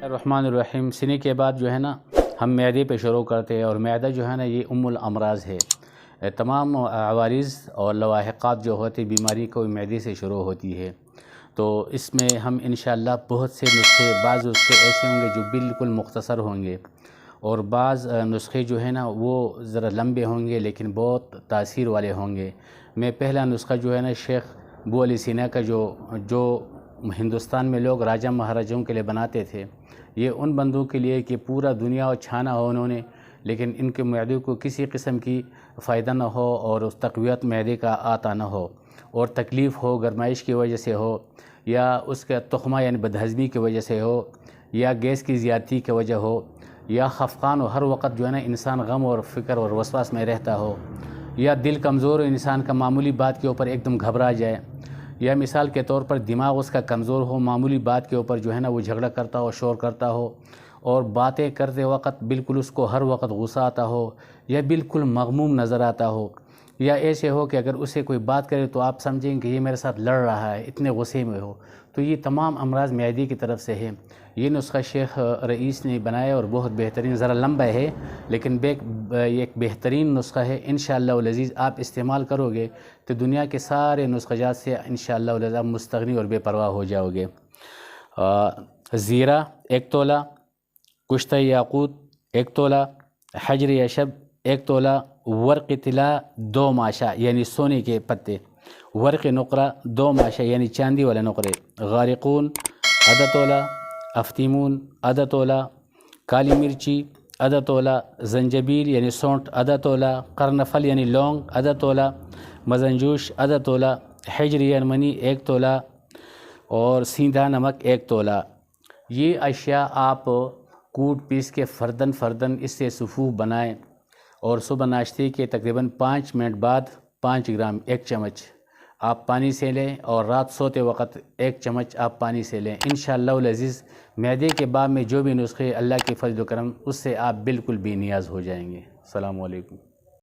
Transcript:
الرحمن الرحیم. سینے کے بعد جو ہے نا ہم معدے پہ شروع کرتے ہیں، اور معدہ جو ہے نا یہ الامراض ہے. تمام عوارض اور لواحقات جو ہوتی بیماری کو معدے سے شروع ہوتی ہے. تو اس میں ہم انشاءاللہ بہت سے نسخے، بعض نسخے ایسے ہوں گے جو بالکل مختصر ہوں گے، اور بعض نسخے جو ہیں نا وہ ذرا لمبے ہوں گے لیکن بہت تاثیر والے ہوں گے. میں پہلا نسخہ جو ہے نا شیخ ابو علی سینا کا جو ہندوستان میں لوگ راجہ مہاراجوں کے لیے بناتے تھے، یہ ان بندوں کے لیے کہ پورا دنیا چھانا ہو انہوں نے، لیکن ان کے معدے کو کسی قسم کی فائدہ نہ ہو، اور اس تقویت معدے کا آتا نہ ہو، اور تکلیف ہو گرمائش کی وجہ سے ہو، یا اس کا تخمہ یعنی بدہضمی کی وجہ سے ہو، یا گیس کی زیادتی کی وجہ ہو، یا خفقان ہو، ہر وقت جو ہے نا انسان غم اور فکر اور وسواس میں رہتا ہو، یا دل کمزور ہو، انسان کا معمولی بات کے اوپر ایک دم گھبرا جائے، یا مثال کے طور پر دماغ اس کا کمزور ہو، معمولی بات کے اوپر جو ہے نا وہ جھگڑا کرتا ہو، شور کرتا ہو، اور باتیں کرتے وقت بالکل اس کو ہر وقت غصہ آتا ہو، یا بالکل مغموم نظر آتا ہو، یا ایسے ہو کہ اگر اسے کوئی بات کرے تو آپ سمجھیں کہ یہ میرے ساتھ لڑ رہا ہے، اتنے غصے میں ہو. تو یہ تمام امراض معدے کی طرف سے ہے. یہ نسخہ شیخ رئیس نے بنایا اور بہت بہترین، ذرا لمبا ہے لیکن ایک بہترین نسخہ ہے. انشاءاللہ العزیز آپ استعمال کرو گے تو دنیا کے سارے نسخہ جات سے انشاءاللہ العزیز آپ مستغنی اور بے پرواہ ہو جاؤ گے. زیرہ 1 تولہ، کشتہ یاقوت 1 تولہ، حجر یشب 1 تولہ، ورق طلا 2 ماشا یعنی سونے کے پتے، ورق نقرہ 2 ماشا یعنی چاندی والے نقرے، غارقون آدھا تولہ، افطیمون آدھا تولہ، کالی مرچی آدھا تولہ، زنجبیل یعنی سونٹ آدھا تولہ، قرنفل یعنی لونگ آدھا تولہ، مزنجوش آدھا تولہ، حجر یعنی منی 1 تولہ، اور سیندا نمک 1 تولہ. یہ اشیاء آپ کوٹ پیس کے فردن اس سے صفوف بنائیں، اور صبح ناشتے کے تقریباً 5 منٹ بعد 5 گرام 1 چمچ آپ پانی سے لیں، اور رات سوتے وقت 1 چمچ آپ پانی سے لیں. انشاءاللہ العزیز معدے کے باب میں جو بھی نسخے اللہ کے فضل و کرم، اس سے آپ بالکل بے نیاز ہو جائیں گے. السلام علیکم.